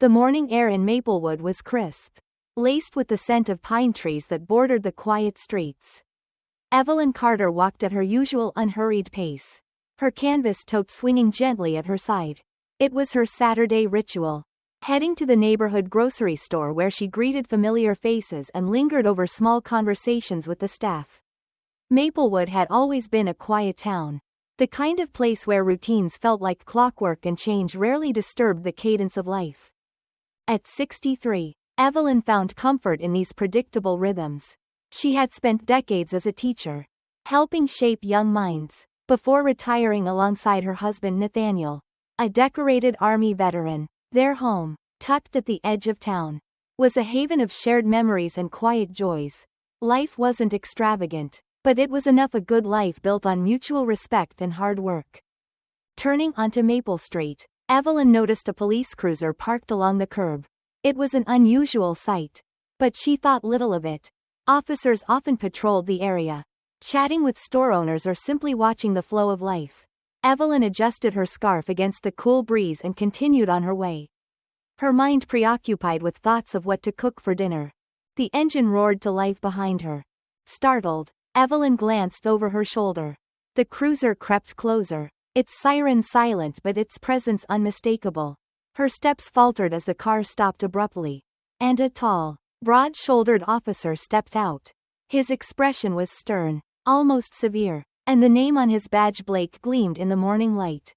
The morning air in Maplewood was crisp, laced with the scent of pine trees that bordered the quiet streets. Evelyn Carter walked at her usual unhurried pace, her canvas tote swinging gently at her side. It was her Saturday ritual, heading to the neighborhood grocery store where she greeted familiar faces and lingered over small conversations with the staff. Maplewood had always been a quiet town, the kind of place where routines felt like clockwork and change rarely disturbed the cadence of life. At 63, Evelyn found comfort in these predictable rhythms. She had spent decades as a teacher, helping shape young minds, before retiring alongside her husband Nathaniel, a decorated Army veteran. Their home, tucked at the edge of town, was a haven of shared memories and quiet joys. Life wasn't extravagant, but it was enough a good life built on mutual respect and hard work. Turning onto Maple Street, Evelyn noticed a police cruiser parked along the curb. It was an unusual sight, but she thought little of it. Officers often patrolled the area, chatting with store owners or simply watching the flow of life. Evelyn adjusted her scarf against the cool breeze and continued on her way, her mind preoccupied with thoughts of what to cook for dinner. The engine roared to life behind her. Startled, Evelyn glanced over her shoulder. The cruiser crept closer, its siren silent but its presence unmistakable. Her steps faltered as the car stopped abruptly, and a tall, broad-shouldered officer stepped out. His expression was stern, almost severe, and the name on his badge Blake gleamed in the morning light.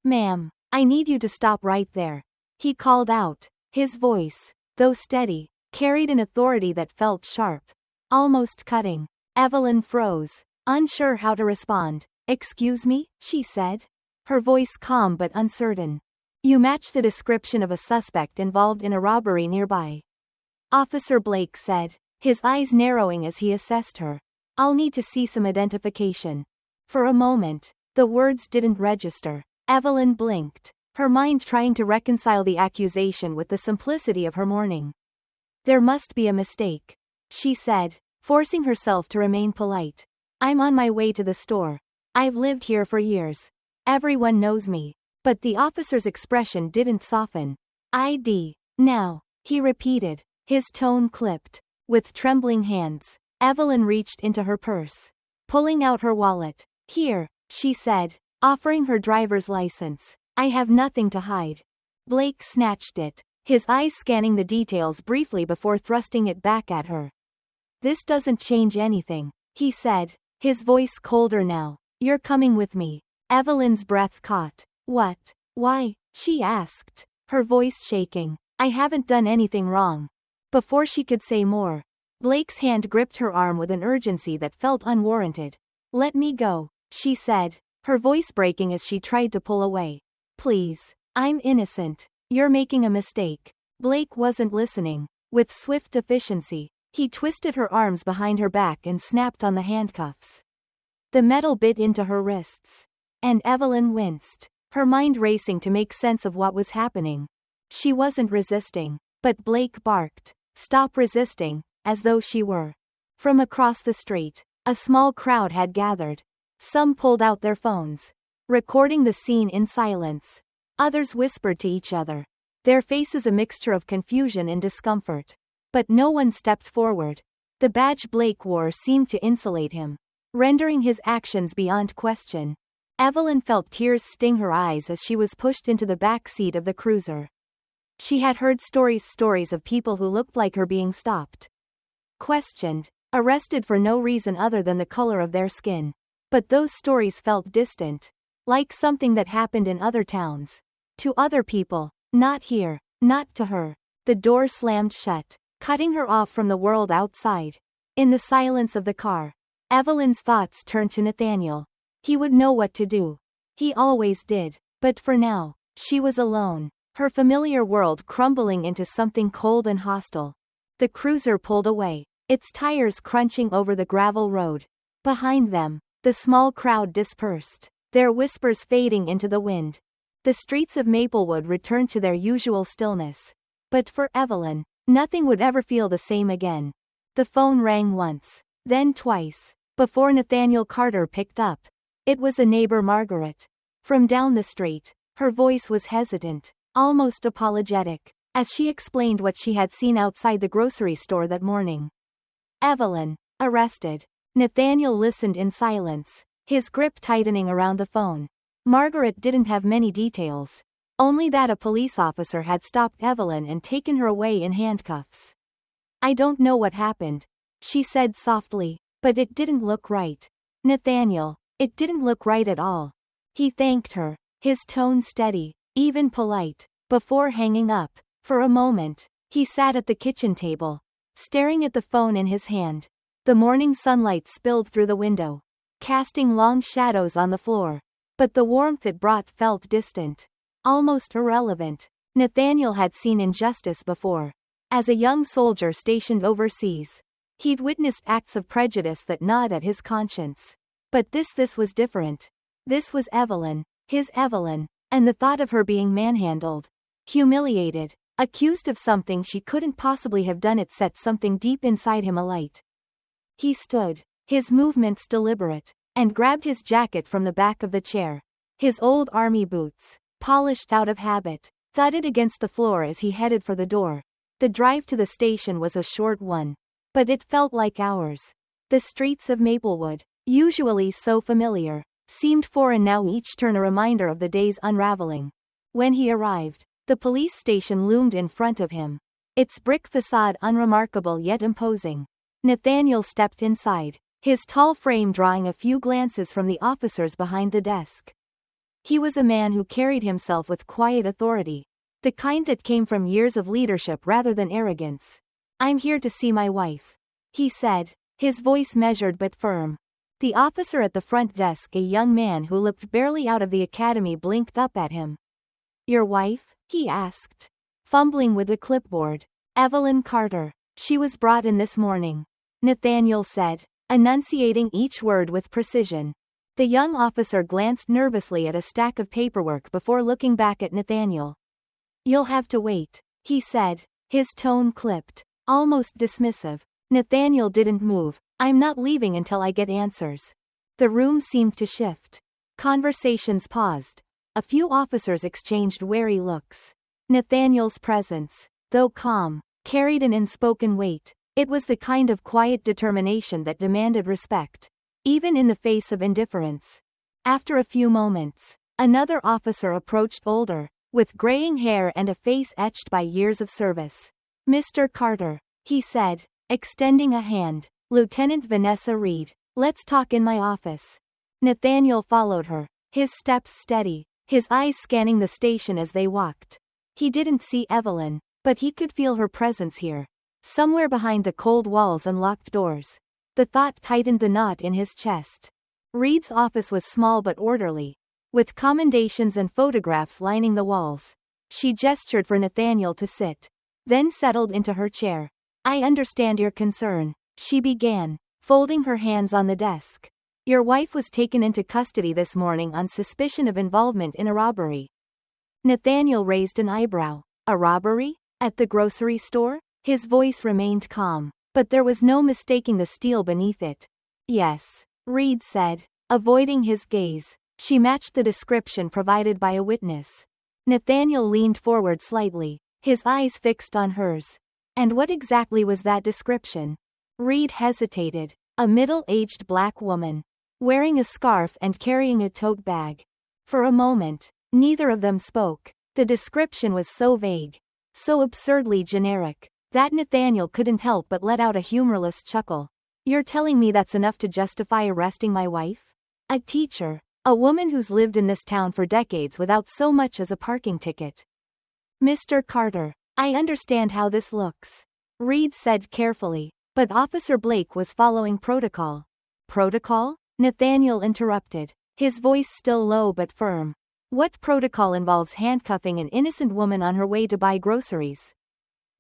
"Ma'am, I need you to stop right there," he called out. His voice, though steady, carried an authority that felt sharp, almost cutting. Evelyn froze, unsure how to respond. "Excuse me," she said, her voice calm but uncertain. "You match the description of a suspect involved in a robbery nearby," Officer Blake said, his eyes narrowing as he assessed her. "I'll need to see some identification." For a moment, the words didn't register. Evelyn blinked, her mind trying to reconcile the accusation with the simplicity of her morning. "There must be a mistake," she said, forcing herself to remain polite. "I'm on my way to the store. I've lived here for years. Everyone knows me." But the officer's expression didn't soften. "ID. Now," he repeated, his tone clipped. With trembling hands, Evelyn reached into her purse, pulling out her wallet. "Here," she said, offering her driver's license. "I have nothing to hide." Blake snatched it, his eyes scanning the details briefly before thrusting it back at her. "This doesn't change anything," he said, his voice colder now. "You're coming with me." Evelyn's breath caught. "What? Why?" she asked, her voice shaking. "I haven't done anything wrong." Before she could say more, Blake's hand gripped her arm with an urgency that felt unwarranted. "Let me go," she said, her voice breaking as she tried to pull away. "Please. I'm innocent. You're making a mistake." Blake wasn't listening. With swift efficiency, he twisted her arms behind her back and snapped on the handcuffs. The metal bit into her wrists, and Evelyn winced, her mind racing to make sense of what was happening. She wasn't resisting, but Blake barked, "Stop resisting," as though she were. From across the street, a small crowd had gathered. Some pulled out their phones, recording the scene in silence. Others whispered to each other, their faces a mixture of confusion and discomfort. But no one stepped forward. The badge Blake wore seemed to insulate him, rendering his actions beyond question. Evelyn felt tears sting her eyes as she was pushed into the back seat of the cruiser. She had heard stories of people who looked like her being stopped, questioned, arrested for no reason other than the color of their skin. But those stories felt distant, like something that happened in other towns. To other people, not here, not to her. The door slammed shut, cutting her off from the world outside. In the silence of the car, Evelyn's thoughts turned to Nathaniel. He would know what to do. He always did. But for now, she was alone, her familiar world crumbling into something cold and hostile. The cruiser pulled away, its tires crunching over the gravel road. Behind them, the small crowd dispersed, their whispers fading into the wind. The streets of Maplewood returned to their usual stillness. But for Evelyn, nothing would ever feel the same again. The phone rang once, then twice, before Nathaniel Carter picked up. It was a neighbor, Margaret. From down the street, her voice was hesitant, almost apologetic. as she explained what she had seen outside the grocery store that morning. Evelyn, arrested. Nathaniel listened in silence, his grip tightening around the phone. Margaret didn't have many details. Only that a police officer had stopped Evelyn and taken her away in handcuffs. I don't know what happened, she said softly, but it didn't look right. Nathaniel, it didn't look right at all. He thanked her, his tone steady, even polite, before hanging up. For a moment, he sat at the kitchen table, staring at the phone in his hand. The morning sunlight spilled through the window, casting long shadows on the floor. But the warmth it brought felt distant, almost irrelevant. Nathaniel had seen injustice before. As a young soldier stationed overseas, he'd witnessed acts of prejudice that gnawed at his conscience. But this was different. This was Evelyn, his Evelyn, and the thought of her being manhandled, humiliated, accused of something she couldn't possibly have done, it set something deep inside him alight. He stood, his movements deliberate, and grabbed his jacket from the back of the chair. His old army boots, polished out of habit, thudded against the floor as he headed for the door. The drive to the station was a short one, but it felt like hours. The streets of Maplewood, usually so familiar, seemed foreign now, each turn a reminder of the day's unraveling. When he arrived, the police station loomed in front of him, its brick facade unremarkable yet imposing. Nathaniel stepped inside, his tall frame drawing a few glances from the officers behind the desk. He was a man who carried himself with quiet authority, the kind that came from years of leadership rather than arrogance. I'm here to see my wife, he said, his voice measured but firm. The officer at the front desk, a young man who looked barely out of the academy, blinked up at him. Your wife? He asked, fumbling with the clipboard. Evelyn Carter. She was brought in this morning, Nathaniel said, enunciating each word with precision. The young officer glanced nervously at a stack of paperwork before looking back at Nathaniel. You'll have to wait, he said, his tone clipped, almost dismissive. Nathaniel didn't move. I'm not leaving until I get answers. The room seemed to shift. Conversations paused. A few officers exchanged wary looks. Nathaniel's presence, though calm, carried an unspoken weight. It was the kind of quiet determination that demanded respect, even in the face of indifference. After a few moments, another officer approached, older, with graying hair and a face etched by years of service. Mr. Carter, he said, extending a hand. Lieutenant Vanessa Reed, let's talk in my office. Nathaniel followed her, his steps steady, his eyes scanning the station as they walked. He didn't see Evelyn, but he could feel her presence here, somewhere behind the cold walls and locked doors. The thought tightened the knot in his chest. Reed's office was small but orderly, with commendations and photographs lining the walls. She gestured for Nathaniel to sit, then settled into her chair. I understand your concern, she began, folding her hands on the desk. Your wife was taken into custody this morning on suspicion of involvement in a robbery. Nathaniel raised an eyebrow. A robbery? At the grocery store? His voice remained calm, but there was no mistaking the steel beneath it. Yes, Reed said, avoiding his gaze. She matched the description provided by a witness. Nathaniel leaned forward slightly, his eyes fixed on hers. And what exactly was that description? Reed hesitated. A middle-aged black woman, wearing a scarf and carrying a tote bag. For a moment, neither of them spoke. The description was so vague, so absurdly generic, that Nathaniel couldn't help but let out a humorless chuckle. You're telling me that's enough to justify arresting my wife? A teacher, a woman who's lived in this town for decades without so much as a parking ticket. Mr. Carter, I understand how this looks, Reed said carefully, but Officer Blake was following protocol. Protocol? Nathaniel interrupted, his voice still low but firm. What protocol involves handcuffing an innocent woman on her way to buy groceries?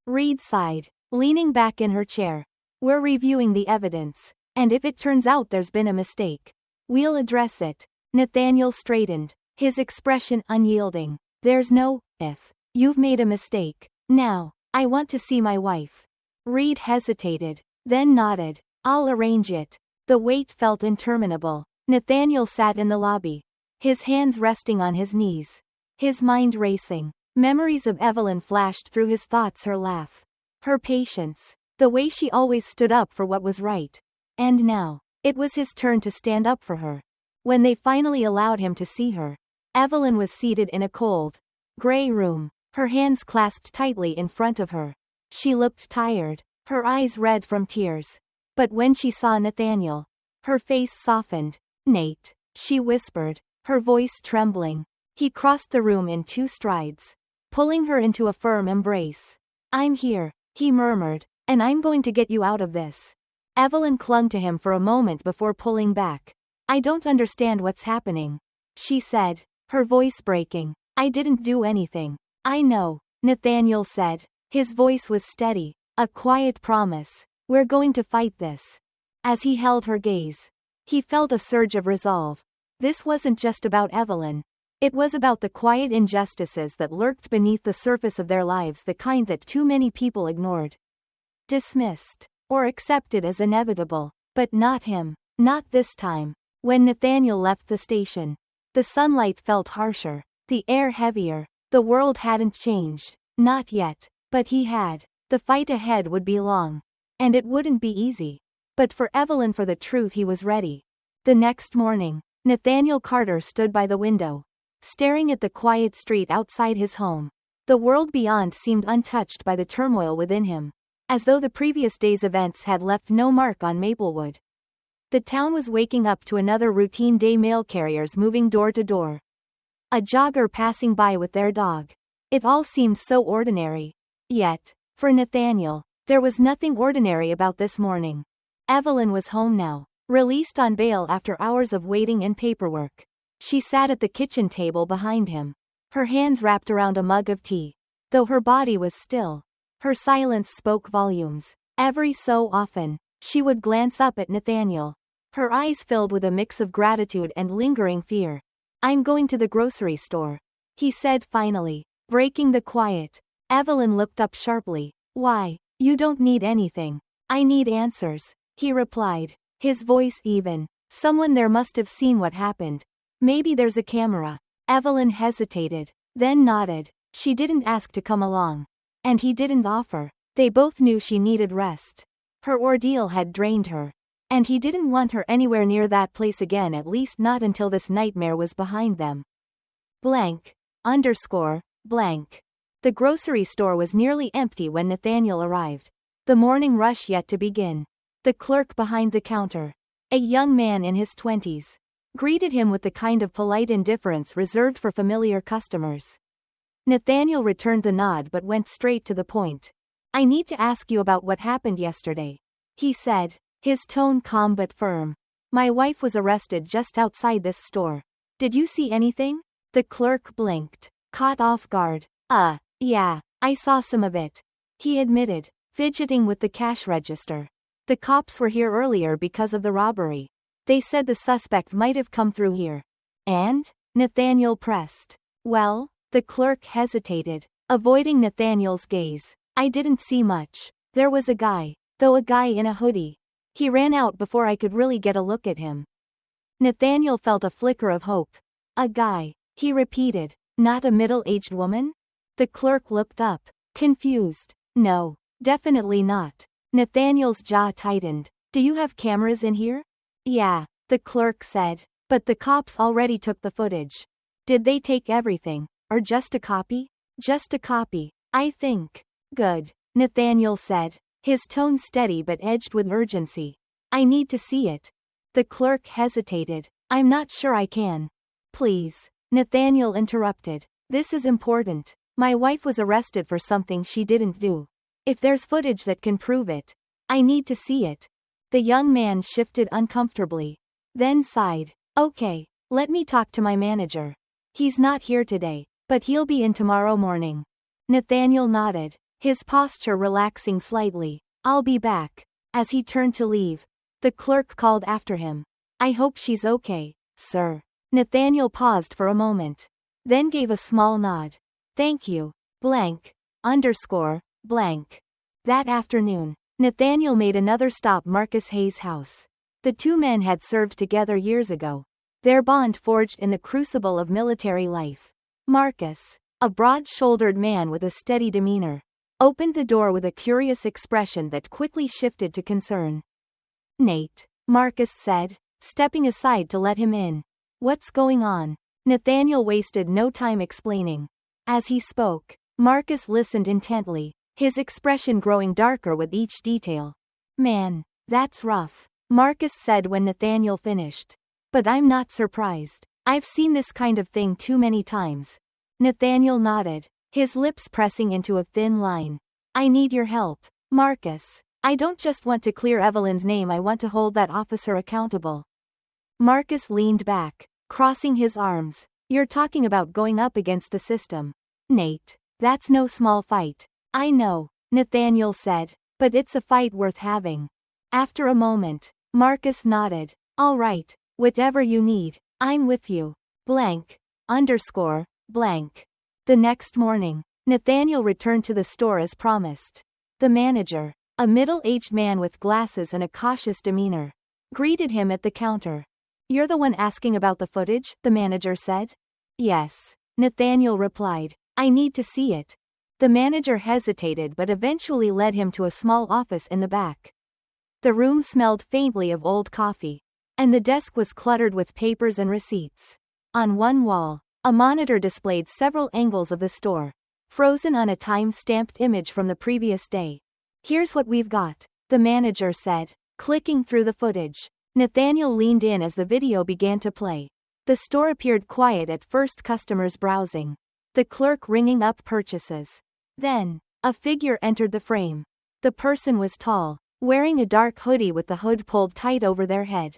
Reed sighed, leaning back in her chair. We're reviewing the evidence, and if it turns out there's been a mistake, we'll address it. Nathaniel straightened, his expression unyielding. There's no if. You've made a mistake. Now, I want to see my wife. Reed hesitated, then nodded. I'll arrange it. The wait felt interminable. Nathaniel sat in the lobby, his hands resting on his knees, his mind racing. Memories of Evelyn flashed through his thoughts, her laugh, her patience, the way she always stood up for what was right. And now, it was his turn to stand up for her. When they finally allowed him to see her, Evelyn was seated in a cold, gray room, her hands clasped tightly in front of her. She looked tired, her eyes red from tears. But when she saw Nathaniel, her face softened. "Nate," she whispered, her voice trembling. He crossed the room in 2 strides, pulling her into a firm embrace. "I'm here," he murmured, "and I'm going to get you out of this." Evelyn clung to him for a moment before pulling back. "I don't understand what's happening," she said, her voice breaking. "I didn't do anything." "I know," Nathaniel said. His voice was steady, a quiet promise. "We're going to fight this." As he held her gaze, he felt a surge of resolve. This wasn't just about Evelyn. It was about the quiet injustices that lurked beneath the surface of their lives, the kind that too many people ignored, dismissed, or accepted as inevitable. But not him. Not this time. When Nathaniel left the station, the sunlight felt harsher, the air heavier. The world hadn't changed. Not yet. But he had. The fight ahead would be long. And it wouldn't be easy. But for Evelyn, for the truth, he was ready. The next morning, Nathaniel Carter stood by the window, staring at the quiet street outside his home. The world beyond seemed untouched by the turmoil within him, as though the previous day's events had left no mark on Maplewood. The town was waking up to another routine day, mail carriers moving door to door, a jogger passing by with their dog. It all seemed so ordinary. Yet, for Nathaniel, there was nothing ordinary about this morning. Evelyn was home now, released on bail after hours of waiting and paperwork. She sat at the kitchen table behind him, her hands wrapped around a mug of tea. Though her body was still, her silence spoke volumes. Every so often, she would glance up at Nathaniel, her eyes filled with a mix of gratitude and lingering fear. "I'm going to the grocery store," he said finally, breaking the quiet. Evelyn looked up sharply. "Why? You don't need anything." "I need answers," he replied, his voice even. "Someone there must have seen what happened. Maybe there's a camera." Evelyn hesitated, then nodded. She didn't ask to come along. And he didn't offer. They both knew she needed rest. Her ordeal had drained her. And he didn't want her anywhere near that place again, at least not until this nightmare was behind them. Blank. Underscore. Blank. The grocery store was nearly empty when Nathaniel arrived. The morning rush yet to begin. The clerk behind the counter, a young man in his 20s, greeted him with the kind of polite indifference reserved for familiar customers. Nathaniel returned the nod but went straight to the point. "I need to ask you about what happened yesterday," he said, his tone calm but firm. "My wife was arrested just outside this store. Did you see anything?" The clerk blinked, caught off guard. Yeah, I saw some of it," he admitted, fidgeting with the cash register. "The cops were here earlier because of the robbery. They said the suspect might have come through here." "And?" Nathaniel pressed. "Well," the clerk hesitated, avoiding Nathaniel's gaze. "I didn't see much. There was a guy, though, a guy in a hoodie. He ran out before I could really get a look at him." Nathaniel felt a flicker of hope. "A guy," he repeated. "Not a middle-aged woman?" The clerk looked up, confused. "No, definitely not." Nathaniel's jaw tightened. "Do you have cameras in here?" "Yeah," the clerk said. "But the cops already took the footage." "Did they take everything, or just a copy?" "Just a copy, I think." "Good," Nathaniel said, his tone steady but edged with urgency. "I need to see it." The clerk hesitated. "I'm not sure I can." "Please," Nathaniel interrupted. "This is important. My wife was arrested for something she didn't do. If there's footage that can prove it, I need to see it." The young man shifted uncomfortably, then sighed. "Okay, let me talk to my manager. He's not here today, but he'll be in tomorrow morning." Nathaniel nodded, his posture relaxing slightly. "I'll be back." As he turned to leave, the clerk called after him. "I hope she's okay, sir." Nathaniel paused for a moment, then gave a small nod. "Thank you. Blank. Underscore. Blank." That afternoon, Nathaniel made another stop, Marcus Hayes' house. The two men had served together years ago, their bond forged in the crucible of military life. Marcus, a broad-shouldered man with a steady demeanor, opened the door with a curious expression that quickly shifted to concern. "Nate," Marcus said, stepping aside to let him in. "What's going on?" Nathaniel wasted no time explaining. As he spoke, Marcus listened intently, his expression growing darker with each detail. "Man, that's rough," Marcus said when Nathaniel finished. "But I'm not surprised. I've seen this kind of thing too many times." Nathaniel nodded, his lips pressing into a thin line. "I need your help, Marcus. I don't just want to clear Evelyn's name, I want to hold that officer accountable." Marcus leaned back, crossing his arms. "You're talking about going up against the system, Nate. That's no small fight." "I know," Nathaniel said, "but it's a fight worth having." After a moment, Marcus nodded. "All right, whatever you need, I'm with you. Blank. Underscore. Blank." The next morning, Nathaniel returned to the store as promised. The manager, a middle-aged man with glasses and a cautious demeanor, greeted him at the counter. "You're the one asking about the footage?" the manager said. "Yes," Nathaniel replied. "I need to see it." The manager hesitated but eventually led him to a small office in the back. The room smelled faintly of old coffee, and the desk was cluttered with papers and receipts. On one wall, a monitor displayed several angles of the store, frozen on a time-stamped image from the previous day. "Here's what we've got," the manager said, clicking through the footage. Nathaniel leaned in as the video began to play. The store appeared quiet at first, customers browsing, the clerk ringing up purchases. Then, a figure entered the frame. The person was tall, wearing a dark hoodie with the hood pulled tight over their head.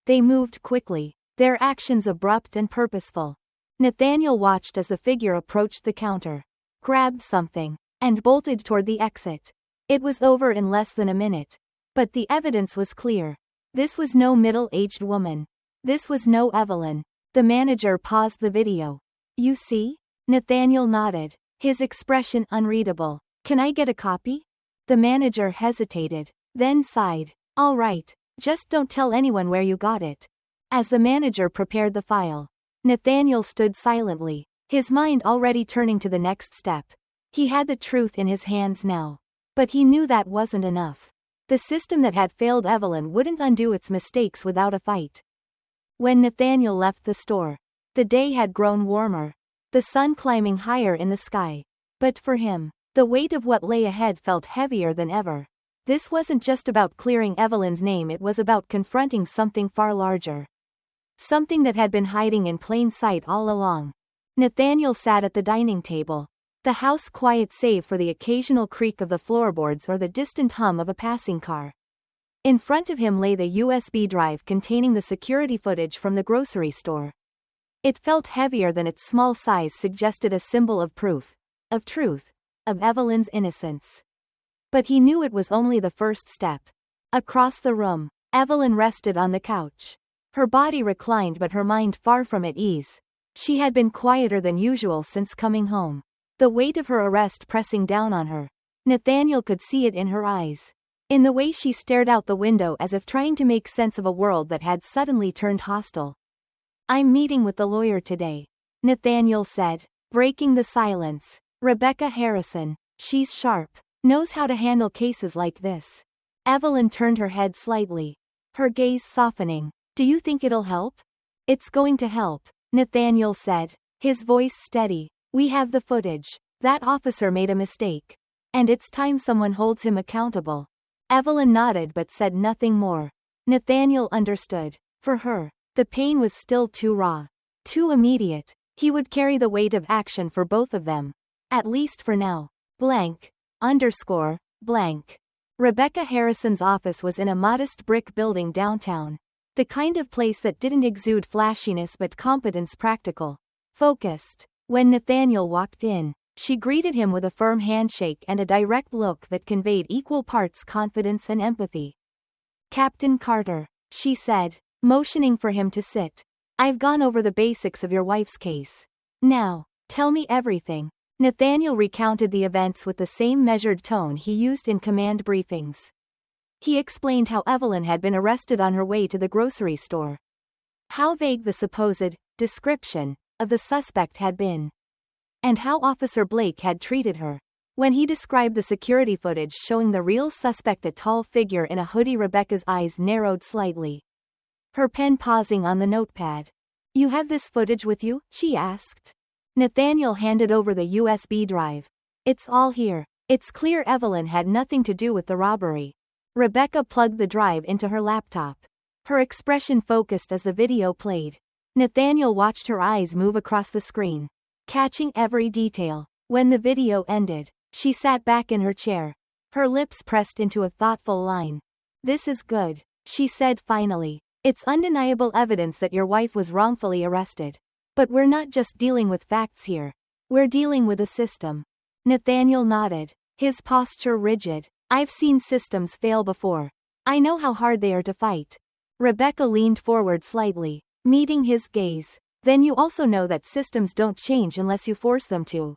They moved quickly, their actions abrupt and purposeful. Nathaniel watched as the figure approached the counter, grabbed something, and bolted toward the exit. It was over in less than a minute. But the evidence was clear. This was no middle-aged woman. This was no Evelyn. The manager paused the video. "You see?" Nathaniel nodded, his expression unreadable. "Can I get a copy?" The manager hesitated, then sighed. "All right, just don't tell anyone where you got it." As the manager prepared the file, Nathaniel stood silently, his mind already turning to the next step. He had the truth in his hands now. But he knew that wasn't enough. The system that had failed Evelyn wouldn't undo its mistakes without a fight. When Nathaniel left the store, the day had grown warmer, the sun climbing higher in the sky. But for him, the weight of what lay ahead felt heavier than ever. This wasn't just about clearing Evelyn's name, it was about confronting something far larger. Something that had been hiding in plain sight all along. Nathaniel sat at the dining table, the house quiet save for the occasional creak of the floorboards or the distant hum of a passing car. In front of him lay the USB drive containing the security footage from the grocery store. It felt heavier than its small size suggested, a symbol of proof, of truth, of Evelyn's innocence. But he knew it was only the first step. Across the room, Evelyn rested on the couch. Her body reclined but her mind far from at ease. She had been quieter than usual since coming home, the weight of her arrest pressing down on her. Nathaniel could see it in her eyes, in the way she stared out the window as if trying to make sense of a world that had suddenly turned hostile. "I'm meeting with the lawyer today," Nathaniel said, breaking the silence. "Rebecca Harrison. She's sharp, knows how to handle cases like this." Evelyn turned her head slightly, her gaze softening. "Do you think it'll help?" "It's going to help," Nathaniel said, his voice steady. "We have the footage. That officer made a mistake. And it's time someone holds him accountable." Evelyn nodded but said nothing more. Nathaniel understood. For her, the pain was still too raw, too immediate. He would carry the weight of action for both of them. At least for now. Blank. Underscore. Blank. Rebecca Harrison's office was in a modest brick building downtown. The kind of place that didn't exude flashiness but competence, practical, focused. When Nathaniel walked in, she greeted him with a firm handshake and a direct look that conveyed equal parts confidence and empathy. "Captain Carter," she said, motioning for him to sit. "I've gone over the basics of your wife's case. Now, tell me everything." Nathaniel recounted the events with the same measured tone he used in command briefings. He explained how Evelyn had been arrested on her way to the grocery store. How vague the supposed description of the suspect had been. and how Officer Blake had treated her. When he described the security footage showing the real suspect, a tall figure in a hoodie, Rebecca's eyes narrowed slightly. Her pen pausing on the notepad. "You have this footage with you?" she asked. Nathaniel handed over the USB drive. "It's all here." It's clear Evelyn had nothing to do with the robbery. Rebecca plugged the drive into her laptop. Her expression focused as the video played. Nathaniel watched her eyes move across the screen, catching every detail. When the video ended, she sat back in her chair, her lips pressed into a thoughtful line. "This is good," she said finally. "It's undeniable evidence that your wife was wrongfully arrested. But we're not just dealing with facts here. We're dealing with a system." Nathaniel nodded, his posture rigid. "I've seen systems fail before. I know how hard they are to fight." Rebecca leaned forward slightly, meeting his gaze. "Then you also know that systems don't change unless you force them to.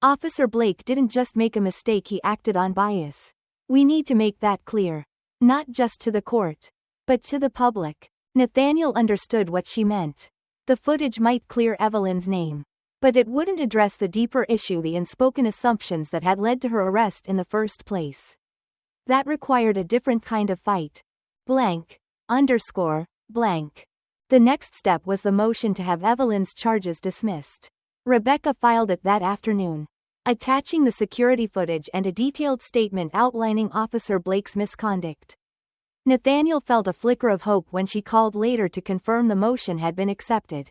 Officer Blake didn't just make a mistake, he acted on bias. We need to make that clear. Not just to the court, but to the public." Nathaniel understood what she meant. The footage might clear Evelyn's name, but it wouldn't address the deeper issue, the unspoken assumptions that had led to her arrest in the first place. That required a different kind of fight. Blank. Blank. The next step was the motion to have Evelyn's charges dismissed. Rebecca filed it that afternoon, attaching the security footage and a detailed statement outlining Officer Blake's misconduct. Nathaniel felt a flicker of hope when she called later to confirm the motion had been accepted.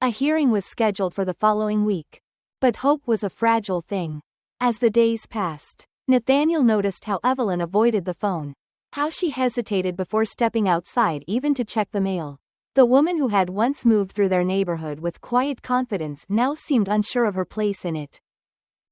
A hearing was scheduled for the following week. But hope was a fragile thing. As the days passed, Nathaniel noticed how Evelyn avoided the phone. How she hesitated before stepping outside even to check the mail. The woman who had once moved through their neighborhood with quiet confidence now seemed unsure of her place in it.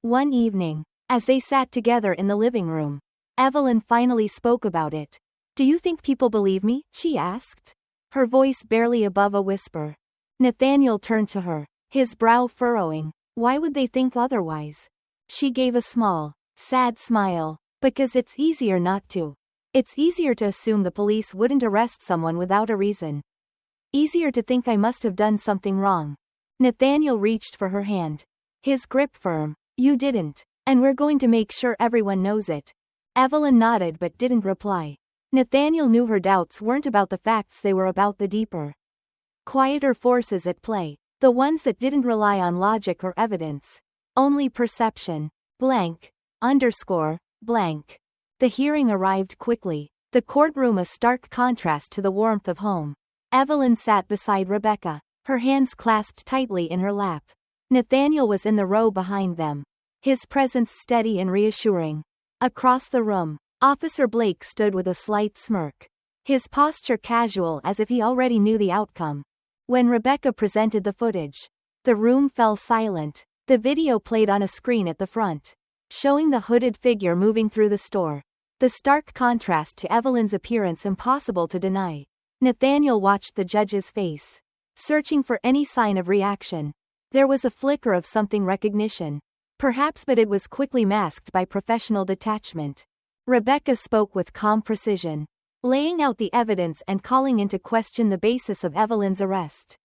One evening, as they sat together in the living room, Evelyn finally spoke about it. "Do you think people believe me?" she asked, her voice barely above a whisper. Nathaniel turned to her, his brow furrowing. "Why would they think otherwise?" She gave a small, sad smile. "Because it's easier not to. It's easier to assume the police wouldn't arrest someone without a reason. Easier to think I must have done something wrong." Nathaniel reached for her hand, his grip firm. "You didn't, and we're going to make sure everyone knows it." Evelyn nodded but didn't reply. Nathaniel knew her doubts weren't about the facts, they were about the deeper, quieter forces at play, the ones that didn't rely on logic or evidence, only perception. Blank. The hearing arrived quickly, the courtroom a stark contrast to the warmth of home. Evelyn sat beside Rebecca, her hands clasped tightly in her lap. Nathaniel was in the row behind them, his presence steady and reassuring. Across the room, Officer Blake stood with a slight smirk, his posture casual as if he already knew the outcome. When Rebecca presented the footage, the room fell silent. The video played on a screen at the front, showing the hooded figure moving through the store. The stark contrast to Evelyn's appearance impossible to deny. Nathaniel watched the judge's face, searching for any sign of reaction. There was a flicker of something, recognition, perhaps, but it was quickly masked by professional detachment. Rebecca spoke with calm precision, laying out the evidence and calling into question the basis of Evelyn's arrest.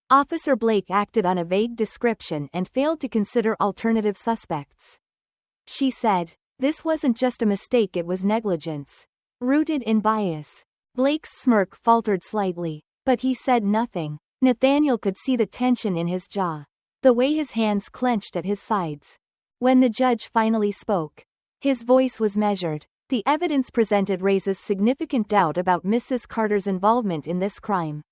Officer Blake acted on a vague description and failed to consider alternative suspects. She said, "This wasn't just a mistake, it was negligence, rooted in bias." Blake's smirk faltered slightly, but he said nothing. Nathaniel could see the tension in his jaw, the way his hands clenched at his sides. When the judge finally spoke, his voice was measured. "The evidence presented raises significant doubt about Mrs. Carter's involvement in this crime.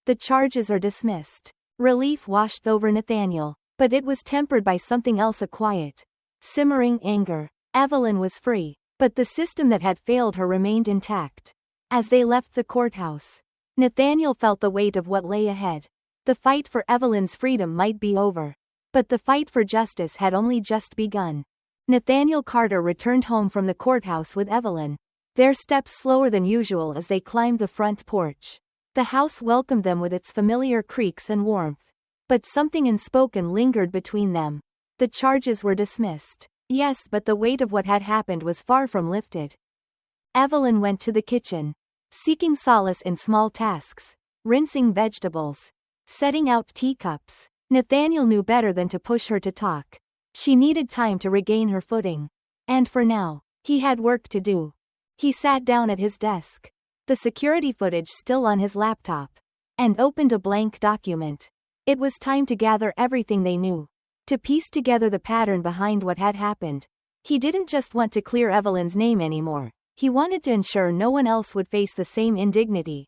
The charges are dismissed." Relief washed over Nathaniel, but it was tempered by something else, a quiet, simmering anger. Evelyn was free, but the system that had failed her remained intact. As they left the courthouse, Nathaniel felt the weight of what lay ahead. The fight for Evelyn's freedom might be over, but the fight for justice had only just begun. Nathaniel Carter returned home from the courthouse with Evelyn, their steps slower than usual as they climbed the front porch. The house welcomed them with its familiar creaks and warmth, but something unspoken lingered between them. The charges were dismissed, yes, but the weight of what had happened was far from lifted. Evelyn went to the kitchen, seeking solace in small tasks, rinsing vegetables, setting out teacups. Nathaniel knew better than to push her to talk. She needed time to regain her footing. And for now, he had work to do. He sat down at his desk, the security footage still on his laptop, and opened a blank document. It was time to gather everything they knew, to piece together the pattern behind what had happened. He didn't just want to clear Evelyn's name anymore, he wanted to ensure no one else would face the same indignity.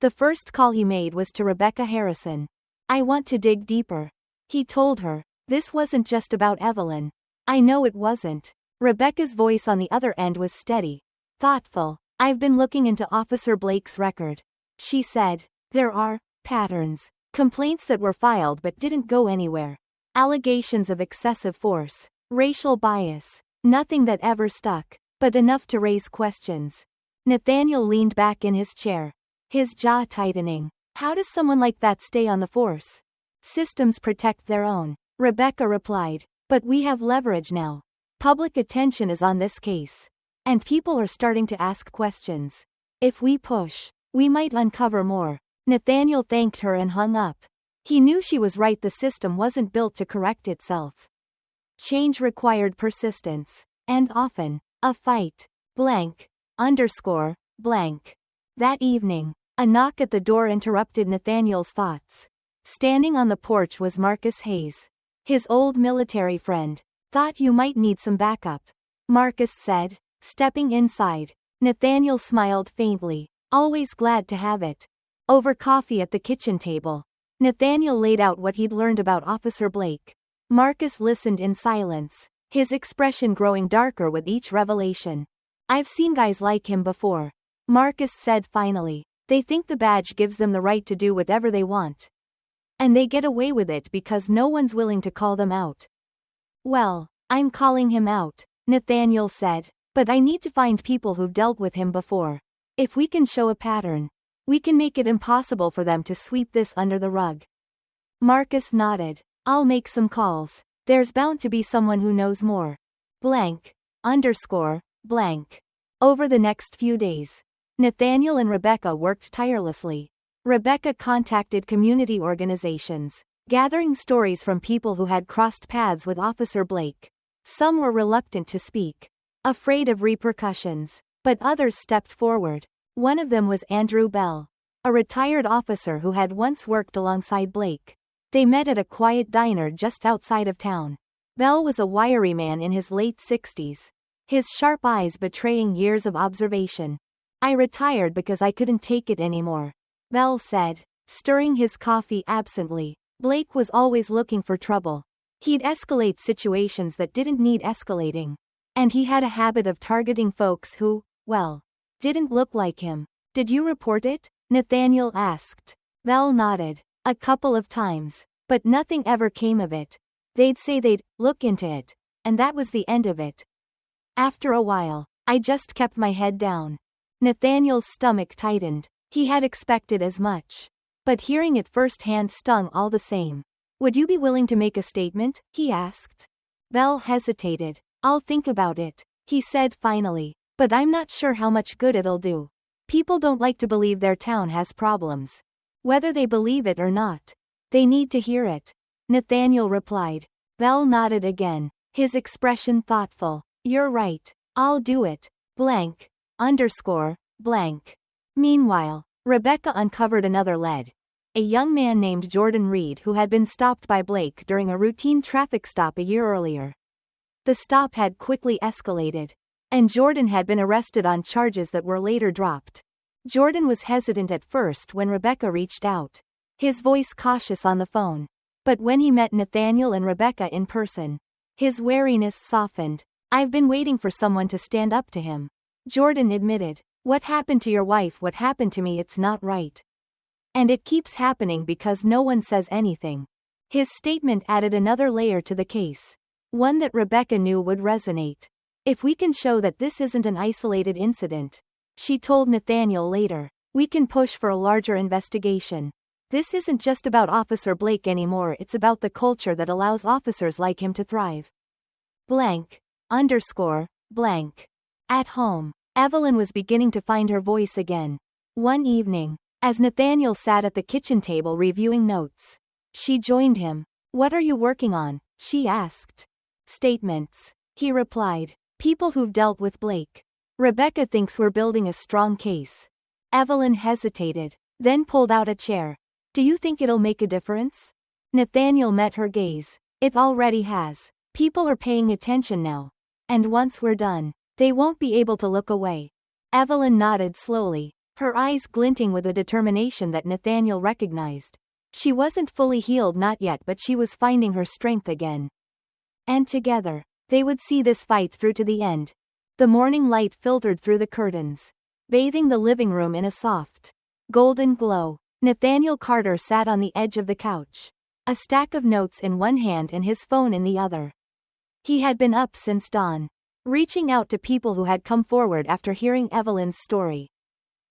The first call he made was to Rebecca Harrison. "I want to dig deeper," he told her. "This wasn't just about Evelyn." "I know it wasn't." Rebecca's voice on the other end was steady, thoughtful. "I've been looking into Officer Blake's record," she said. "There are patterns, complaints that were filed but didn't go anywhere. Allegations of excessive force, racial bias, nothing that ever stuck, but enough to raise questions." Nathaniel leaned back in his chair, his jaw tightening. "How does someone like that stay on the force?" "Systems protect their own," Rebecca replied. "But we have leverage now. Public attention is on this case. And people are starting to ask questions. If we push, we might uncover more." Nathaniel thanked her and hung up. He knew she was right, the system wasn't built to correct itself. Change required persistence. And often, a fight. Blank. That evening, a knock at the door interrupted Nathaniel's thoughts. Standing on the porch was Marcus Hayes, his old military friend. "Thought you might need some backup," Marcus said, stepping inside. Nathaniel smiled faintly. "Always glad to have it." Over coffee at the kitchen table, Nathaniel laid out what he'd learned about Officer Blake. Marcus listened in silence, his expression growing darker with each revelation. "I've seen guys like him before," Marcus said finally. "They think the badge gives them the right to do whatever they want. And they get away with it because no one's willing to call them out." "Well, I'm calling him out," Nathaniel said. "But I need to find people who've dealt with him before. If we can show a pattern, we can make it impossible for them to sweep this under the rug." Marcus nodded. "I'll make some calls. There's bound to be someone who knows more." Blank. Over the next few days, Nathaniel and Rebecca worked tirelessly. Rebecca contacted community organizations, gathering stories from people who had crossed paths with Officer Blake. Some were reluctant to speak, afraid of repercussions, but others stepped forward. One of them was Andrew Bell, a retired officer who had once worked alongside Blake. They met at a quiet diner just outside of town. Bell was a wiry man in his late 60s, his sharp eyes betraying years of observation. "I retired because I couldn't take it anymore," Bell said, stirring his coffee absently. "Blake was always looking for trouble. He'd escalate situations that didn't need escalating. And he had a habit of targeting folks who, well, didn't look like him." "Did you report it?" Nathaniel asked. Bell nodded. "A couple of times. But nothing ever came of it. They'd say they'd look into it, and that was the end of it. After a while, I just kept my head down." Nathaniel's stomach tightened. He had expected as much. But hearing it firsthand stung all the same. "Would you be willing to make a statement?" he asked. Bell hesitated. "I'll think about it," he said finally. "But I'm not sure how much good it'll do. People don't like to believe their town has problems. Whether they believe it or not, they need to hear it," Nathaniel replied. Bell nodded again, his expression thoughtful. "You're right. I'll do it. Blank. Meanwhile, Rebecca uncovered another lead. A young man named Jordan Reed who had been stopped by Blake during a routine traffic stop a year earlier. The stop had quickly escalated, and Jordan had been arrested on charges that were later dropped. Jordan was hesitant at first when Rebecca reached out, his voice cautious on the phone. But when he met Nathaniel and Rebecca in person, his wariness softened. "I've been waiting for someone to stand up to him," Jordan admitted. "What happened to your wife? What happened to me? It's not right. And it keeps happening because no one says anything." His statement added another layer to the case, one that Rebecca knew would resonate. "If we can show that this isn't an isolated incident," she told Nathaniel later, "we can push for a larger investigation. This isn't just about Officer Blake anymore, it's about the culture that allows officers like him to thrive." At home, Evelyn was beginning to find her voice again. One evening, as Nathaniel sat at the kitchen table reviewing notes, She joined him. What are you working on? She asked. Statements. He replied. People who've dealt with Blake. Rebecca thinks we're building a strong case. Evelyn hesitated, then pulled out a chair. Do you think it'll make a difference? Nathaniel met her gaze. It already has. People are paying attention now. And once we're done, they won't be able to look away. Evelyn nodded slowly, her eyes glinting with a determination that Nathaniel recognized. She wasn't fully healed, not yet, but she was finding her strength again. And together, they would see this fight through to the end. The morning light filtered through the curtains, bathing the living room in a soft, golden glow. Nathaniel Carter sat on the edge of the couch, a stack of notes in one hand and his phone in the other. He had been up since dawn, reaching out to people who had come forward after hearing Evelyn's story.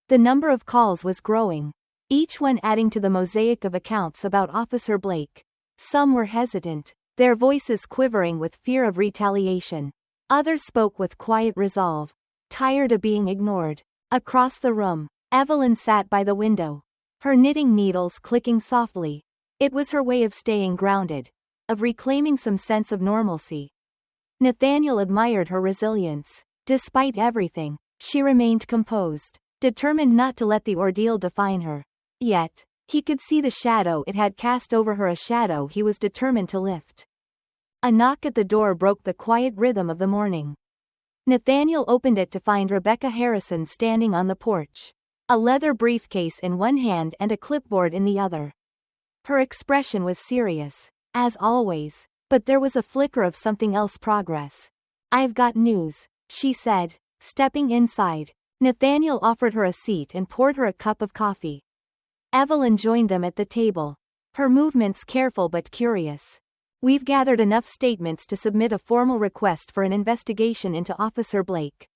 The number of calls was growing, each one adding to the mosaic of accounts about Officer Blake. Some were hesitant, their voices quivering with fear of retaliation. Others spoke with quiet resolve, tired of being ignored. Across the room, Evelyn sat by the window, her knitting needles clicking softly. It was her way of staying grounded, of reclaiming some sense of normalcy. Nathaniel admired her resilience. Despite everything, she remained composed, determined not to let the ordeal define her. Yet, he could see the shadow it had cast over her, a shadow he was determined to lift. A knock at the door broke the quiet rhythm of the morning. Nathaniel opened it to find Rebecca Harrison standing on the porch, a leather briefcase in one hand and a clipboard in the other. Her expression was serious, as always, but there was a flicker of something else. Progress. I've got news, she said, stepping inside. Nathaniel offered her a seat and poured her a cup of coffee. Evelyn joined them at the table, her movements careful but curious. We've gathered enough statements to submit a formal request for an investigation into Officer Blake.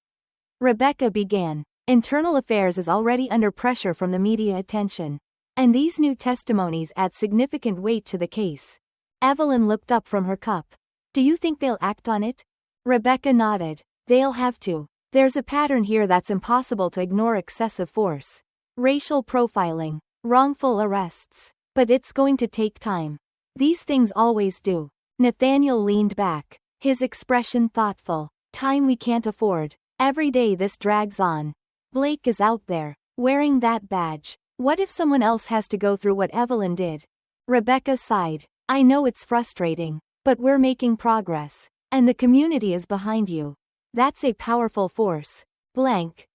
Rebecca began. Internal Affairs is already under pressure from the media attention, and these new testimonies add significant weight to the case. Evelyn looked up from her cup. Do you think they'll act on it? Rebecca nodded. They'll have to. There's a pattern here that's impossible to ignore: excessive force, racial profiling, wrongful arrests. But it's going to take time. These things always do. Nathaniel leaned back, his expression thoughtful. Time we can't afford. Every day this drags on. Blake is out there, wearing that badge. What if someone else has to go through what Evelyn did? Rebecca sighed. I know it's frustrating, but we're making progress. And the community is behind you. That's a powerful force. Blank.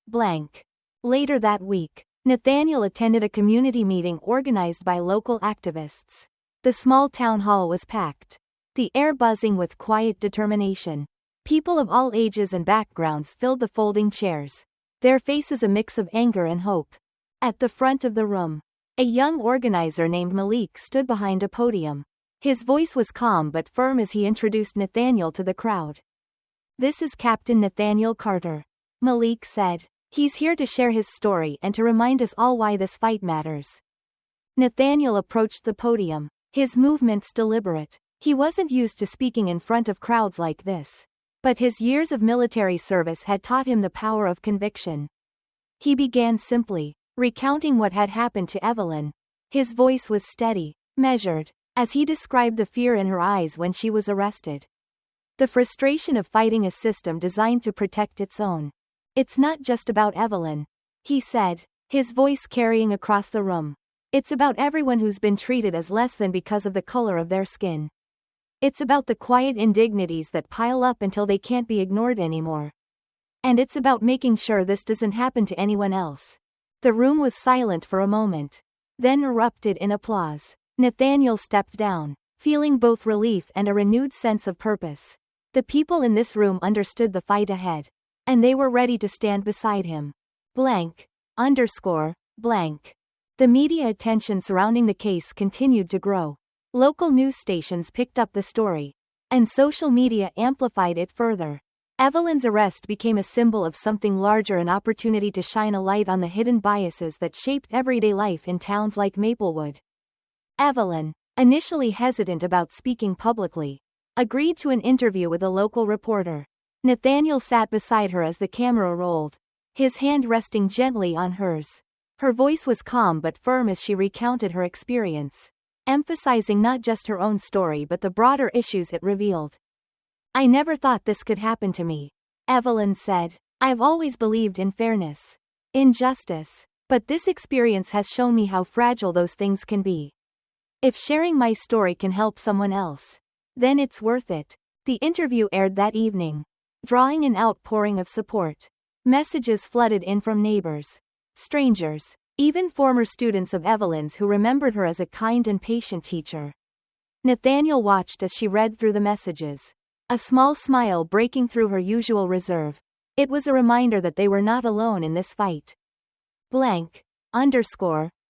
Blank. Later that week, Nathaniel attended a community meeting organized by local activists. The small town hall was packed, the air buzzing with quiet determination. People of all ages and backgrounds filled the folding chairs, their faces a mix of anger and hope. At the front of the room, a young organizer named Malik stood behind a podium. His voice was calm but firm as he introduced Nathaniel to the crowd. This is Captain Nathaniel Carter, Malik said. He's here to share his story and to remind us all why this fight matters. Nathaniel approached the podium, his movements deliberate. He wasn't used to speaking in front of crowds like this, but his years of military service had taught him the power of conviction. He began simply, recounting what had happened to Evelyn. His voice was steady, measured, as he described the fear in her eyes when she was arrested. The frustration of fighting a system designed to protect its own. It's not just about Evelyn, he said, his voice carrying across the room. It's about everyone who's been treated as less than because of the color of their skin. It's about the quiet indignities that pile up until they can't be ignored anymore. And it's about making sure this doesn't happen to anyone else. The room was silent for a moment, then erupted in applause. Nathaniel stepped down, feeling both relief and a renewed sense of purpose. The people in this room understood the fight ahead, and they were ready to stand beside him. Blank. The media attention surrounding the case continued to grow. Local news stations picked up the story, and social media amplified it further. Evelyn's arrest became a symbol of something larger, an opportunity to shine a light on the hidden biases that shaped everyday life in towns like Maplewood. Evelyn, initially hesitant about speaking publicly, agreed to an interview with a local reporter. Nathaniel sat beside her as the camera rolled, his hand resting gently on hers. Her voice was calm but firm as she recounted her experience. emphasizing not just her own story but the broader issues it revealed. "I never thought this could happen to me," Evelyn said. "I've always believed in fairness, in justice. But this experience has shown me how fragile those things can be. If sharing my story can help someone else, then it's worth it." The interview aired that evening, drawing an outpouring of support. Messages flooded in from neighbors, strangers, even former students of Evelyn's who remembered her as a kind and patient teacher. Nathaniel watched as she read through the messages, a small smile breaking through her usual reserve. It was a reminder that they were not alone in this fight. Blank.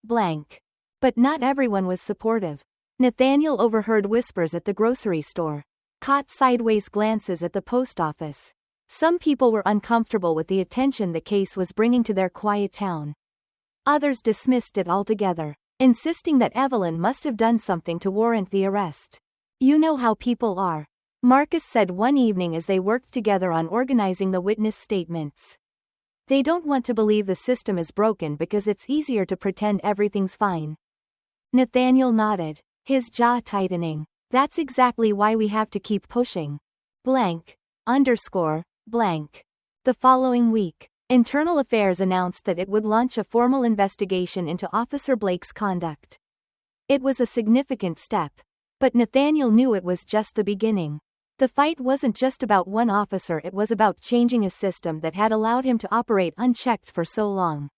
Blank. But not everyone was supportive. Nathaniel overheard whispers at the grocery store, caught sideways glances at the post office. Some people were uncomfortable with the attention the case was bringing to their quiet town. Others dismissed it altogether, insisting that Evelyn must have done something to warrant the arrest. "You know how people are," Marcus said one evening as they worked together on organizing the witness statements. "They don't want to believe the system is broken because it's easier to pretend everything's fine." Nathaniel nodded, his jaw tightening. "That's exactly why we have to keep pushing." Blank. The following week, Internal Affairs announced that it would launch a formal investigation into Officer Blake's conduct. It was a significant step, but Nathaniel knew it was just the beginning. The fight wasn't just about one officer, it was about changing a system that had allowed him to operate unchecked for so long.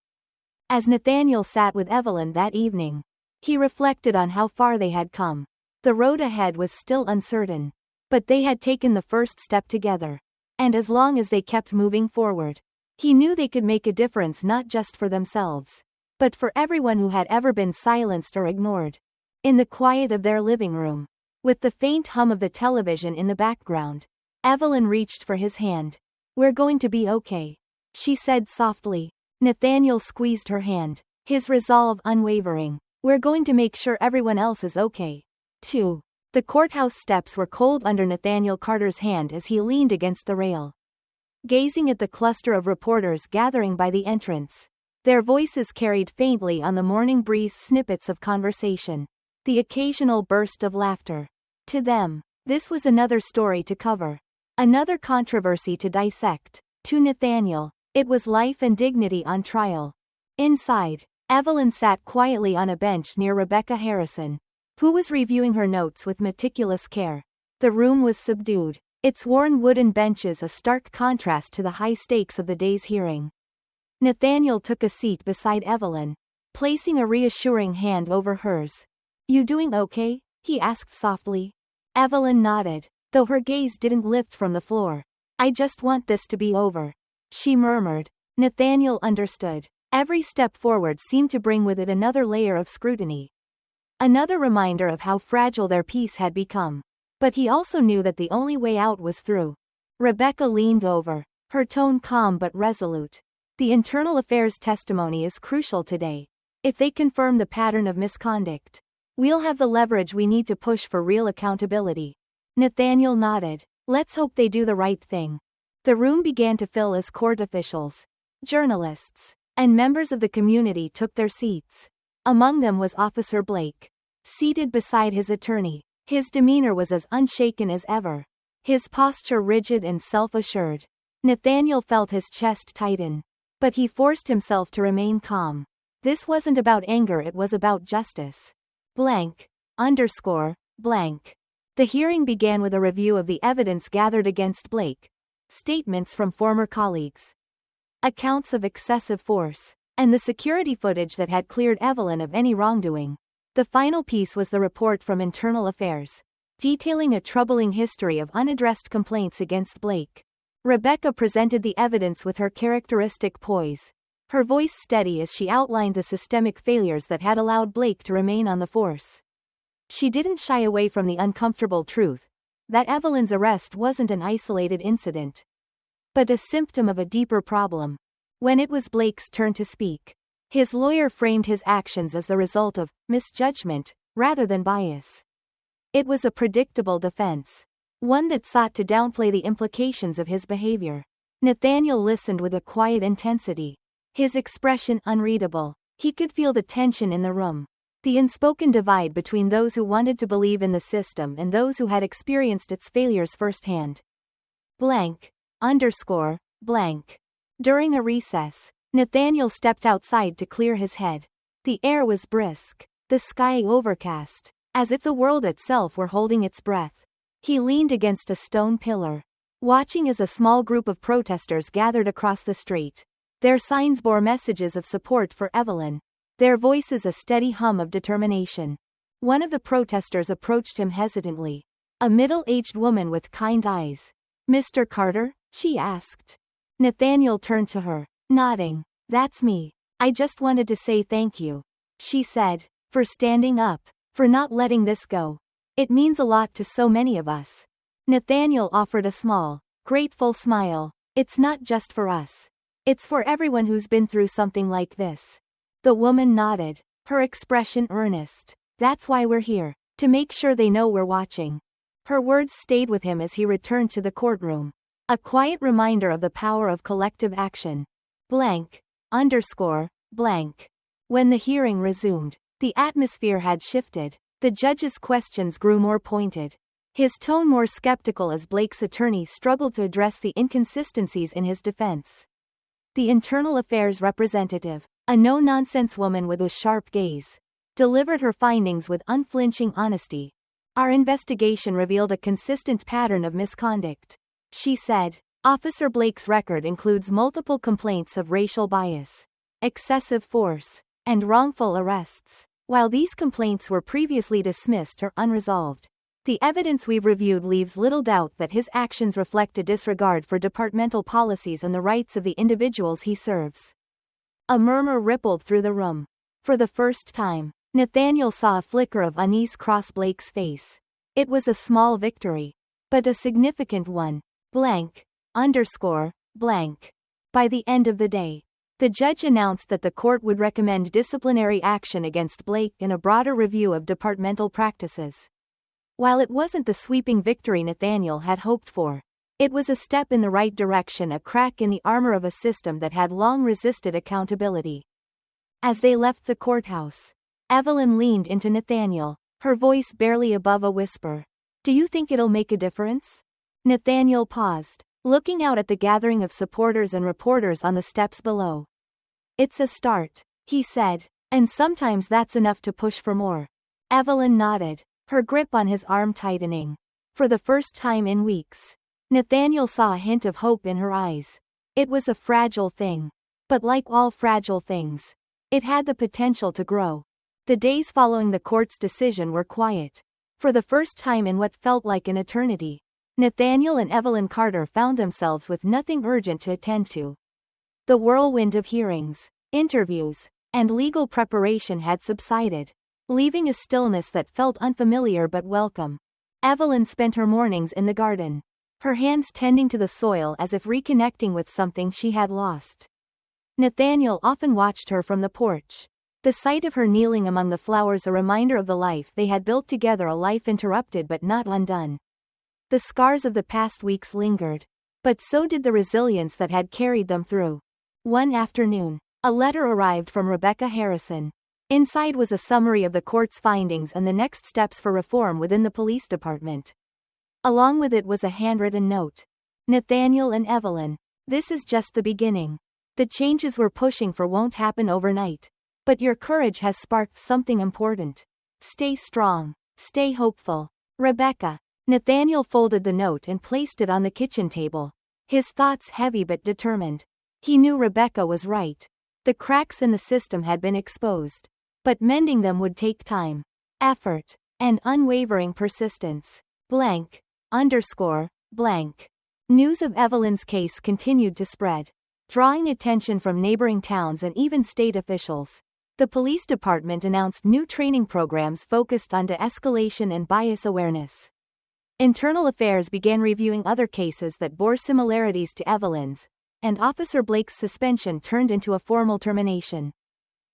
As Nathaniel sat with Evelyn that evening, he reflected on how far they had come. The road ahead was still uncertain, but they had taken the first step together. And as long as they kept moving forward, he knew they could make a difference not just for themselves, but for everyone who had ever been silenced or ignored. In the quiet of their living room, with the faint hum of the television in the background, Evelyn reached for his hand. "We're going to be okay," she said softly. Nathaniel squeezed her hand, his resolve unwavering. "We're going to make sure everyone else is okay, too." The courthouse steps were cold under Nathaniel Carter's hand as he leaned against the rail, gazing at the cluster of reporters gathering by the entrance. Their voices carried faintly on the morning breeze snippets of conversation, the occasional burst of laughter. To them, this was another story to cover, another controversy to dissect. To Nathaniel, it was life and dignity on trial. Inside, Evelyn sat quietly on a bench near Rebecca Harrison, who was reviewing her notes with meticulous care. The room was subdued, its worn wooden benches a stark contrast to the high stakes of the day's hearing. Nathaniel took a seat beside Evelyn, placing a reassuring hand over hers. "You doing okay?" he asked softly. Evelyn nodded, though her gaze didn't lift from the floor. "I just want this to be over," she murmured. Nathaniel understood. Every step forward seemed to bring with it another layer of scrutiny, another reminder of how fragile their peace had become. But he also knew that the only way out was through. Rebecca leaned over, her tone calm but resolute. "The Internal Affairs testimony is crucial today. If they confirm the pattern of misconduct, we'll have the leverage we need to push for real accountability." Nathaniel nodded. "Let's hope they do the right thing." The room began to fill as court officials, journalists, and members of the community took their seats. Among them was Officer Blake, seated beside his attorney. His demeanor was as unshaken as ever, his posture rigid and self-assured. Nathaniel felt his chest tighten, but he forced himself to remain calm. This wasn't about anger, it was about justice. The hearing began with a review of the evidence gathered against Blake, statements from former colleagues, accounts of excessive force, and the security footage that had cleared Evelyn of any wrongdoing. The final piece was the report from Internal Affairs, detailing a troubling history of unaddressed complaints against Blake. Rebecca presented the evidence with her characteristic poise, her voice steady as she outlined the systemic failures that had allowed Blake to remain on the force. She didn't shy away from the uncomfortable truth that Evelyn's arrest wasn't an isolated incident, but a symptom of a deeper problem. When it was Blake's turn to speak, his lawyer framed his actions as the result of misjudgment, rather than bias. It was a predictable defense, one that sought to downplay the implications of his behavior. Nathaniel listened with a quiet intensity, his expression unreadable. He could feel the tension in the room, The unspoken divide between those who wanted to believe in the system and those who had experienced its failures firsthand. Blank. Underscore. Blank. During a recess, Nathaniel stepped outside to clear his head. The air was brisk, the sky overcast, as if the world itself were holding its breath. He leaned against a stone pillar, watching as a small group of protesters gathered across the street. Their signs bore messages of support for Evelyn, their voices a steady hum of determination. One of the protesters approached him hesitantly. A middle-aged woman with kind eyes. "Mr. Carter?" she asked. Nathaniel turned to her, nodding. "That's me. I just wanted to say thank you," she said, "for standing up, for not letting this go. It means a lot to so many of us." Nathaniel offered a small, grateful smile. "It's not just for us. It's for everyone who's been through something like this." The woman nodded, her expression earnest. "That's why we're here, to make sure they know we're watching." Her words stayed with him as he returned to the courtroom. A quiet reminder of the power of collective action. Blank. Underscore. Blank. When the hearing resumed, the atmosphere had shifted. The judge's questions grew more pointed, his tone more skeptical as Blake's attorney struggled to address the inconsistencies in his defense. The internal affairs representative, a no-nonsense woman with a sharp gaze, delivered her findings with unflinching honesty. "Our investigation revealed a consistent pattern of misconduct," she said. "Officer Blake's record includes multiple complaints of racial bias, excessive force, and wrongful arrests. While these complaints were previously dismissed or unresolved, the evidence we've reviewed leaves little doubt that his actions reflect a disregard for departmental policies and the rights of the individuals he serves." A murmur rippled through the room. For the first time, Nathaniel saw a flicker of unease cross Blake's face. It was a small victory, but a significant one. Blank. Underscore. Blank. By the end of the day, the judge announced that the court would recommend disciplinary action against Blake and a broader review of departmental practices. While it wasn't the sweeping victory Nathaniel had hoped for, it was a step in the right direction, a crack in the armor of a system that had long resisted accountability. As they left the courthouse, Evelyn leaned into Nathaniel, her voice barely above a whisper. "Do you think it'll make a difference?" Nathaniel paused, looking out at the gathering of supporters and reporters on the steps below. "It's a start," he said, "and sometimes that's enough to push for more." Evelyn nodded, her grip on his arm tightening. For the first time in weeks, Nathaniel saw a hint of hope in her eyes. It was a fragile thing, but like all fragile things, it had the potential to grow. The days following the court's decision were quiet. For the first time in what felt like an eternity, Nathaniel and Evelyn Carter found themselves with nothing urgent to attend to. The whirlwind of hearings, interviews, and legal preparation had subsided, leaving a stillness that felt unfamiliar but welcome. Evelyn spent her mornings in the garden, her hands tending to the soil as if reconnecting with something she had lost. Nathaniel often watched her from the porch, the sight of her kneeling among the flowers a reminder of the life they had built together, a life interrupted but not undone. The scars of the past weeks lingered, but so did the resilience that had carried them through. One afternoon, a letter arrived from Rebecca Harrison. Inside was a summary of the court's findings and the next steps for reform within the police department. Along with it was a handwritten note. "Nathaniel and Evelyn, this is just the beginning. The changes we're pushing for won't happen overnight. But your courage has sparked something important. Stay strong. Stay hopeful. Rebecca." Nathaniel folded the note and placed it on the kitchen table, his thoughts heavy but determined. He knew Rebecca was right. The cracks in the system had been exposed, but mending them would take time, effort, and unwavering persistence. Blank. Underscore. Blank. News of Evelyn's case continued to spread, drawing attention from neighboring towns and even state officials. The police department announced new training programs focused on de-escalation and bias awareness. Internal Affairs began reviewing other cases that bore similarities to Evelyn's, and Officer Blake's suspension turned into a formal termination.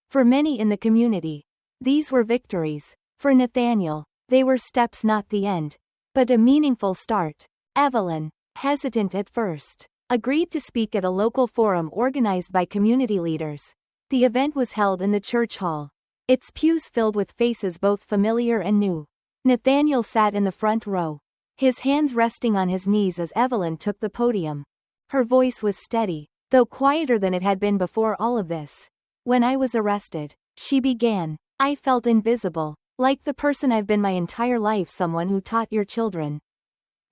For many in the community, these were victories. For Nathaniel, they were steps, not the end, but a meaningful start. Evelyn, hesitant at first, agreed to speak at a local forum organized by community leaders. The event was held in the church hall. its pews filled with faces both familiar and new. Nathaniel sat in the front row, his hands resting on his knees as Evelyn took the podium. Her voice was steady, though quieter than it had been before all of this. When I was arrested, she began, I felt invisible, like the person I've been my entire life, someone who taught your children,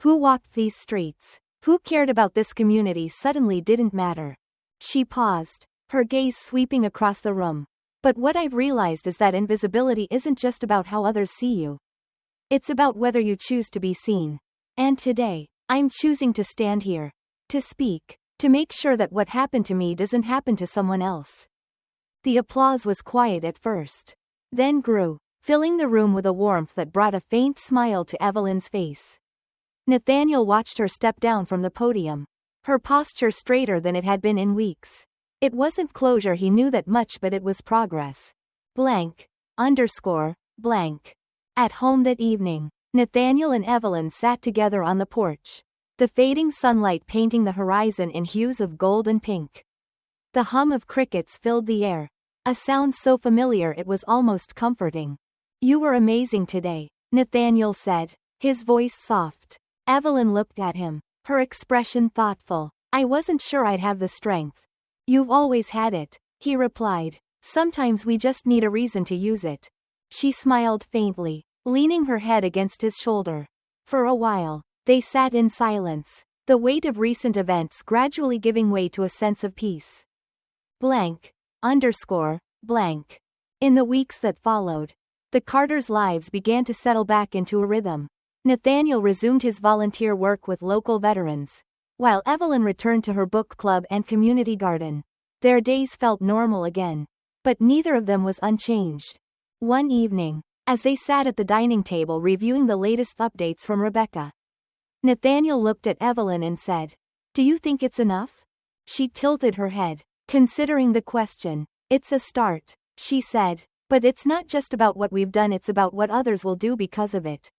who walked these streets, who cared about this community suddenly didn't matter. She paused, her gaze sweeping across the room. But what I've realized is that invisibility isn't just about how others see you. It's about whether you choose to be seen. And today, I'm choosing to stand here, to speak, to make sure that what happened to me doesn't happen to someone else. The applause was quiet at first, then grew, filling the room with a warmth that brought a faint smile to Evelyn's face. Nathaniel watched her step down from the podium, her posture straighter than it had been in weeks. It wasn't closure, he knew that much, but it was progress. Blank. Blank. At home that evening, Nathaniel and Evelyn sat together on the porch, the fading sunlight painting the horizon in hues of gold and pink. The hum of crickets filled the air, a sound so familiar it was almost comforting. You were amazing today, Nathaniel said, his voice soft. Evelyn looked at him, her expression thoughtful. I wasn't sure I'd have the strength. You've always had it, he replied. Sometimes we just need a reason to use it. She smiled faintly, leaning her head against his shoulder. For a while, they sat in silence, the weight of recent events gradually giving way to a sense of peace. Blank. In the weeks that followed, the Carters' lives began to settle back into a rhythm. Nathaniel resumed his volunteer work with local veterans, while Evelyn returned to her book club and community garden. Their days felt normal again, but neither of them was unchanged. One evening, as they sat at the dining table reviewing the latest updates from Rebecca, Nathaniel looked at Evelyn and said, "Do you think it's enough?" She tilted her head, considering the question. "It's a start," she said, "but it's not just about what we've done, it's about what others will do because of it."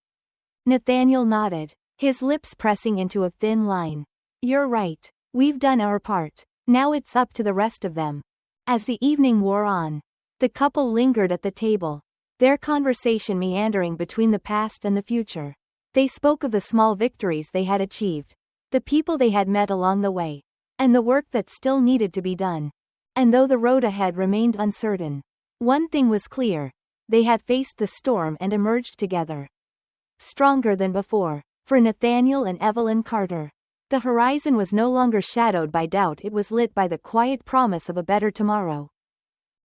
Nathaniel nodded, his lips pressing into a thin line. "You're right. We've done our part. Now it's up to the rest of them." As the evening wore on, the couple lingered at the table, their conversation meandering between the past and the future. They spoke of the small victories they had achieved, the people they had met along the way, and the work that still needed to be done. And though the road ahead remained uncertain, one thing was clear: they had faced the storm and emerged together, stronger than before. For Nathaniel and Evelyn Carter, the horizon was no longer shadowed by doubt, it was lit by the quiet promise of a better tomorrow.